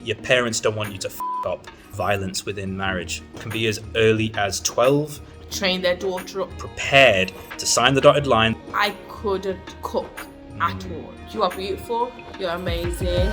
your parents don't want you to up. Violence within marriage can be as early as 12. Train their daughter up. Prepared to sign the dotted line. I couldn't cook at all. You are beautiful. You're amazing.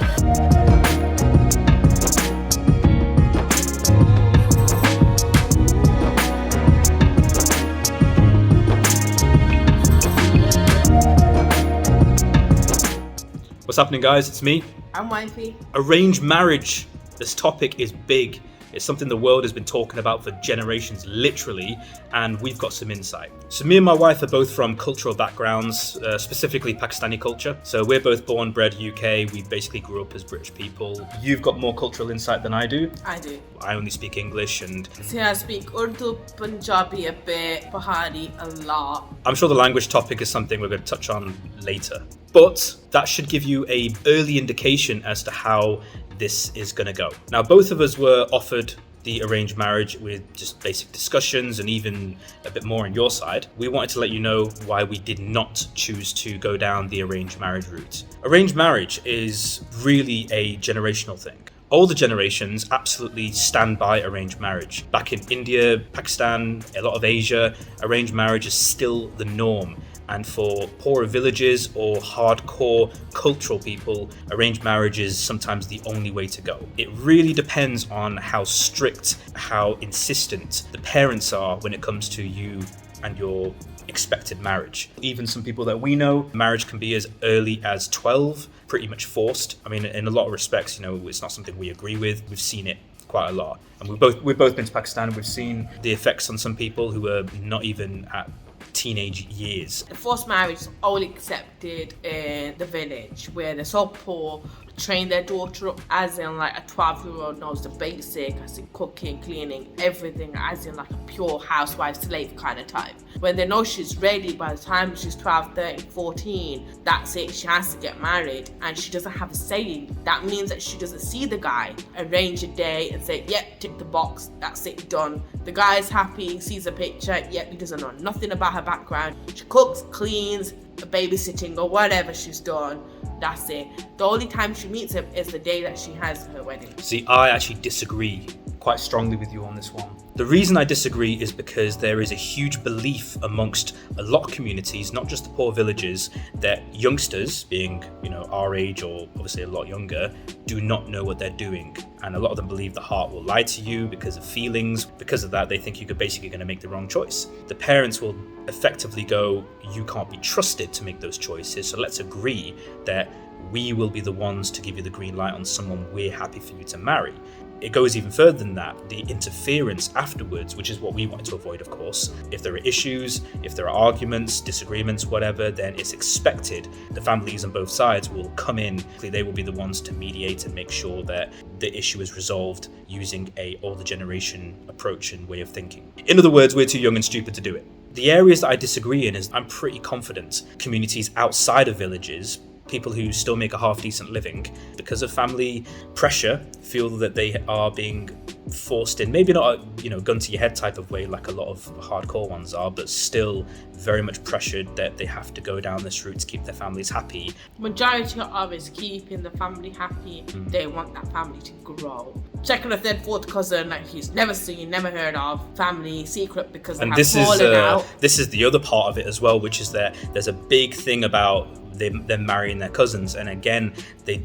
What's happening, guys? It's me. I'm Wifey. Arranged marriage. This topic is big. It's something the world has been talking about for generations, literally, and we've got some insight. So me and my wife are both from cultural backgrounds, specifically Pakistani culture. So we're both born, bred UK. We basically grew up as British people. You've got more cultural insight than I do. I do. I only speak English and... See, I speak Urdu, Punjabi a bit, Pahari a lot. I'm sure the language topic is something we're going to touch on later. But that should give you an early indication as to how this is going to go. Now, both of us were offered the arranged marriage with just basic discussions and even a bit more on your side. We wanted to let you know why we did not choose to go down the arranged marriage route. Arranged marriage is really a generational thing. Older generations absolutely stand by arranged marriage. Back in India, Pakistan, a lot of Asia, arranged marriage is still the norm. And for poorer villages or hardcore cultural people, arranged marriage is sometimes the only way to go. It really depends on how strict, how insistent the parents are when it comes to you and your expected marriage. Even some people that we know, marriage can be as early as 12, pretty much forced. I mean, in a lot of respects, it's not something we agree with. We've seen it quite a lot. And we've both been to Pakistan. We've seen the effects on some people who are not even at teenage years. The forced marriage is only accepted in the village where they're so poor, train their daughter up as in like a 12-year-old knows the basic, as in cooking, cleaning, everything, as in like a pure housewife slave kind of type. When they know she's ready, by the time she's 12, 13, 14, that's it, she has to get married and she doesn't have a say. That means that she doesn't see the guy, arrange a day and say, yep, tick the box, that's it, done. The guy's happy, sees a picture, yep, he doesn't know nothing about her background. She cooks, cleans, babysitting or whatever she's done. That's it. The only time she meets him is the day that she has her wedding. See, I actually disagree quite strongly with you on this one. The reason I disagree is because there is a huge belief amongst a lot of communities, not just the poor villages, that youngsters, being, our age or obviously a lot younger, do not know what they're doing. And a lot of them believe the heart will lie to you because of feelings. Because of that, they think you're basically going to make the wrong choice. The parents will effectively go, you can't be trusted to make those choices, so let's agree that we will be the ones to give you the green light on someone we're happy for you to marry. It goes even further than that. The interference afterwards, which is what we wanted to avoid, of course. If there are issues, if there are arguments, disagreements, whatever, then it's expected the families on both sides will come in. They will be the ones to mediate and make sure that the issue is resolved using a older generation approach and way of thinking. In other words, we're too young and stupid to do it. The areas that I disagree in is I'm pretty confident communities outside of villages, people who still make a half-decent living, because of family pressure, feel that they are being forced in, maybe not a gun to your head type of way like a lot of hardcore ones are, but still very much pressured that they have to go down this route to keep their families happy. Majority of it is keeping the family happy. They want that family to grow. Second or third, fourth cousin that he's never seen, never heard of, family secret because they have fallen out. This is the other part of it as well, which is that there's a big thing about them marrying their cousins, and again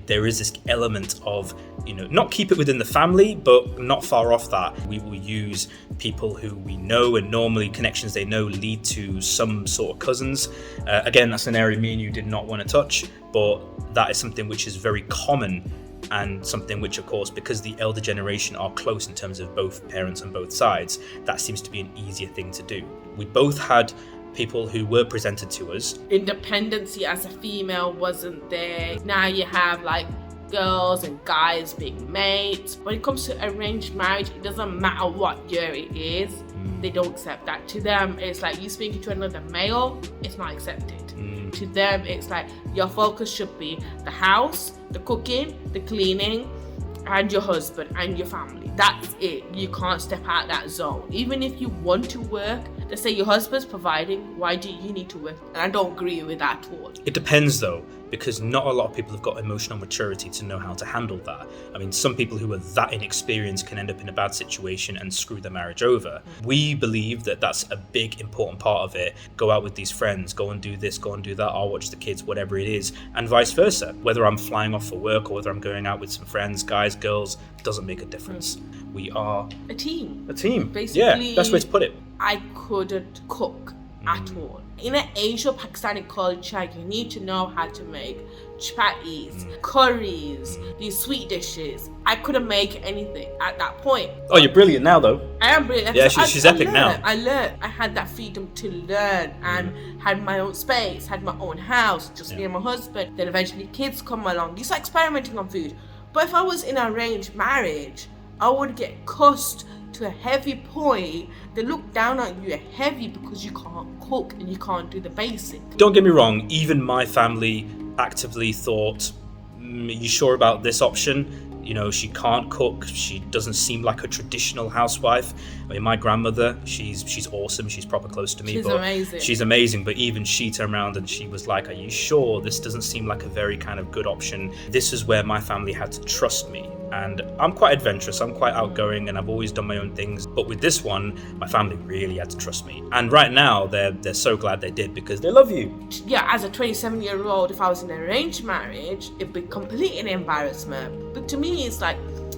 there is this element of not keep it within the family, but not far off that. We will use people who we know, and normally connections they know lead to some sort of cousins. Again, that's an area me and you did not want to touch, but that is something which is very common, and something which, of course, because the elder generation are close in terms of both parents on both sides, that seems to be an easier thing to do. We both had people who were presented to us. Independency as a female wasn't there. Now you have like girls and guys being mates. When it comes to arranged marriage, it doesn't matter what year it is. They don't accept that. To them, it's like you speaking to another male, it's not accepted. To them, it's like your focus should be the house, the cooking, the cleaning, and your husband and your family. That's it. You can't step out that zone. Even if you want to work, They say your husband's providing, why do you need to work? And I don't agree with that at all. It depends though, because not a lot of people have got emotional maturity to know how to handle that. I mean, some people who are that inexperienced can end up in a bad situation and screw their marriage over. We believe that that's a big, important part of it. Go out with these friends, go and do this, go and do that, I'll watch the kids, whatever it is, and vice versa. Whether I'm flying off for work or whether I'm going out with some friends, guys, girls, doesn't make a difference. We are a team. A team. Basically, yeah, that's the way to put it. I couldn't cook at all. In an Asian Pakistani culture, you need to know how to make chapatis, curries, these sweet dishes. I couldn't make anything at that point. Oh, you're brilliant now though. I am brilliant. Yeah, she's epic now. I learned. I had that freedom to learn and had my own space, had my own house, just me and my husband. Then eventually kids come along. You start experimenting on food. But if I was in an arranged marriage, I would get cussed to a heavy point. They look down on you heavy because you can't cook and you can't do the basic. Don't get me wrong, even my family actively thought, you sure about this option? You know, she can't cook, she doesn't seem like a traditional housewife. I mean, my grandmother, she's awesome, she's proper close to me. She's but amazing. She's amazing, but even she turned around and she was like, are you sure? This doesn't seem like a very kind of good option. This is where my family had to trust me. And I'm quite adventurous, I'm quite outgoing, and I've always done my own things. But with this one, my family really had to trust me. And right now, they're so glad they did because they love you. Yeah, as a 27-year-old, if I was in an arranged marriage, it'd be completely an embarrassment. But to me, it's like,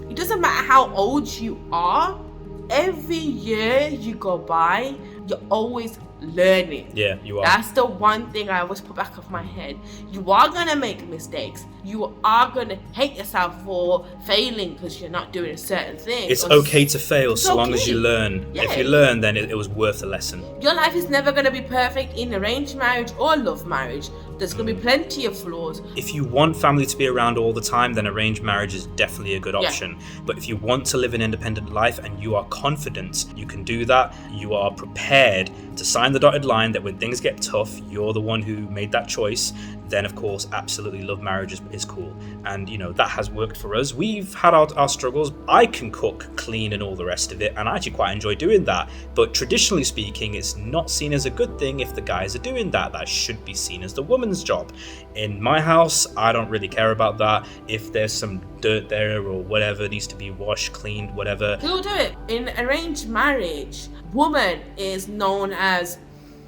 it doesn't matter how old you are. Every year you go by, you're always learning. Yeah, you are. That's the one thing I always put back of my head. You are gonna make mistakes. You are gonna hate yourself for failing because you're not doing a certain thing. It's okay to fail so long as you okay. learn. Yeah. If you learn, then it was worth the lesson. Your life is never gonna be perfect in arranged marriage or love marriage. There's gonna be plenty of flaws. If you want family to be around all the time, then arranged marriage is definitely a good option. But if you want to live an independent life and you are confident you can do that, you are prepared to sign the dotted line that when things get tough, you're the one who made that choice, then of course, absolutely love marriage is cool. And you know, that has worked for us. We've had our struggles. I can cook, clean and all the rest of it, and I actually quite enjoy doing that. But traditionally speaking, it's not seen as a good thing if the guys are doing that. That should be seen as the woman's job. In my house, I don't really care about that. If there's some dirt there or whatever needs to be washed, cleaned, whatever. Who'll do it? In arranged marriage, woman is known as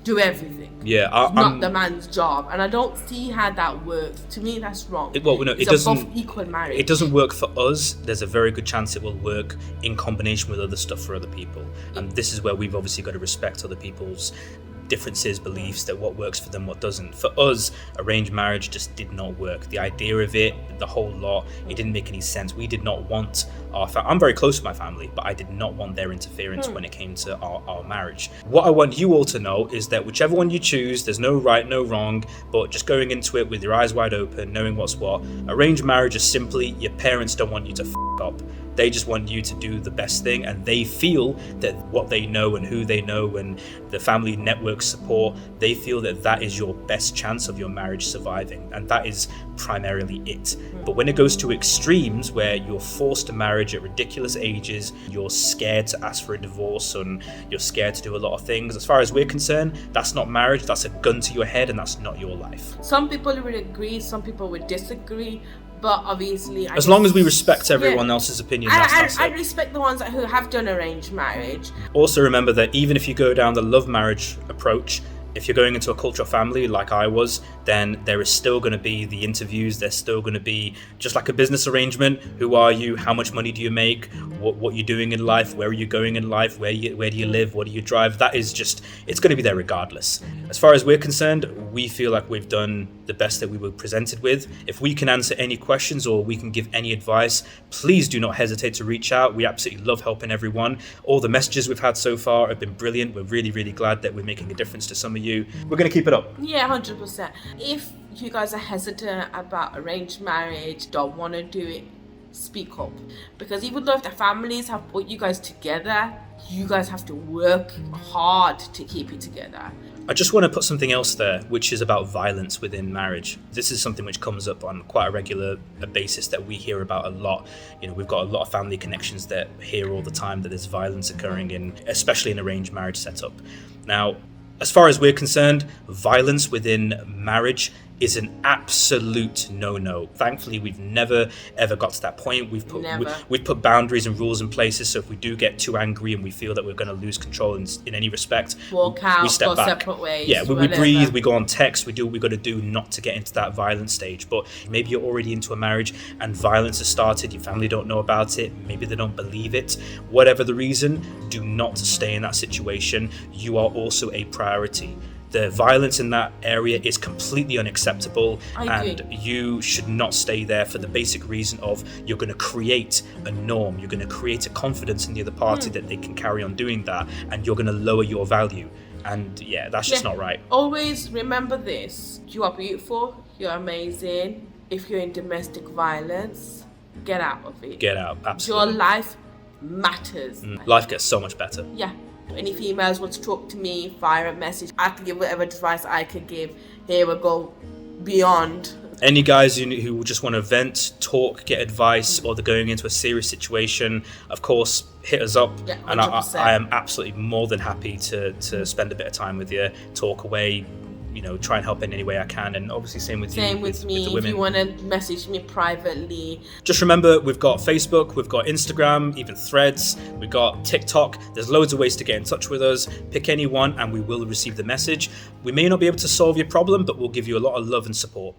do everything. Yeah, not the man's job, and I don't see how that works. To me, that's wrong. It it's doesn't. Both equal marriage. It doesn't work for us. There's a very good chance it will work in combination with other stuff for other people, and this is where we've obviously got to respect other people's differences, beliefs, that what works for them, what doesn't. For us, arranged marriage just did not work. The idea of it, the whole lot, it didn't make any sense. We did not want I'm very close to my family, but I did not want their interference when it came to our marriage. What I want you all to know is that whichever one you choose, there's no right, no wrong, but just going into it with your eyes wide open, knowing what's what. Arranged marriage is simply your parents don't want you to f*** up. They just want you to do the best thing, and they feel that what they know and who they know and the family network support, they feel that that is your best chance of your marriage surviving, and that is primarily it. But when it goes to extremes where you're forced to marriage at ridiculous ages, you're scared to ask for a divorce and you're scared to do a lot of things, as far as we're concerned, that's not marriage, that's a gun to your head and that's not your life. Some people would agree, some people would disagree. But obviously, as long as we respect everyone else's opinion, that's I respect the ones who have done arranged marriage. Also remember that even if you go down the love marriage approach, if you're going into a cultural family like I was, then there is still going to be the interviews. There's still going to be, just like a business arrangement, who are you, how much money do you make, what you're doing in life, where are you going in life, where do you live, what do you drive. That is just, it's going to be there regardless. As far as we're concerned, we feel like we've done the best that we were presented with. If we can answer any questions or we can give any advice, please do not hesitate to reach out. We absolutely love helping everyone. All the messages we've had so far have been brilliant. We're really, really glad that we're making a difference to some of you. We're going to keep it up. Yeah, 100%. If you guys are hesitant about arranged marriage, don't want to do it, speak up. Because even though if the families have put you guys together, you guys have to work hard to keep it together. I just want to put something else there, which is about violence within marriage. This is something which comes up on quite a regular basis that we hear about a lot. You know, we've got a lot of family connections that hear all the time that there's violence occurring especially in arranged marriage setup. Now, as far as we're concerned, violence within marriage is an absolute no-no. Thankfully, we've never ever got to that point. We've put boundaries and rules in places, so if we do get too angry and we feel that we're going to lose control in any respect, walk out, we step go back. separate ways. Yeah, we breathe, we go on text, we do what we got to do not to get into that violent stage. But maybe you're already into a marriage and violence has started, your family don't know about it, maybe they don't believe it. Whatever the reason, do not stay in that situation. You are also a priority. The violence in that area is completely unacceptable, and you should not stay there for the basic reason of you're going to create a norm, you're going to create a confidence in the other party that they can carry on doing that, and you're going to lower your value. And yeah, that's just not right. Always remember this: you are beautiful, you're amazing. If you're in domestic violence, get out of it. Get out, absolutely. Your life matters. Life gets so much better. Yeah. Any females want to talk to me, fire a message. I can give whatever advice I can give. Here we go beyond. Any guys who just want to vent, talk, get advice, or they're going into a serious situation, of course, hit us up. Yeah, and I am absolutely more than happy to spend a bit of time with you, talk away, you know, try and help in any way I can. And obviously same with you. Same with me. With the women. If you want to message me privately. Just remember, we've got Facebook, we've got Instagram, even Threads, we've got TikTok. There's loads of ways to get in touch with us. Pick any one and we will receive the message. We may not be able to solve your problem, but we'll give you a lot of love and support.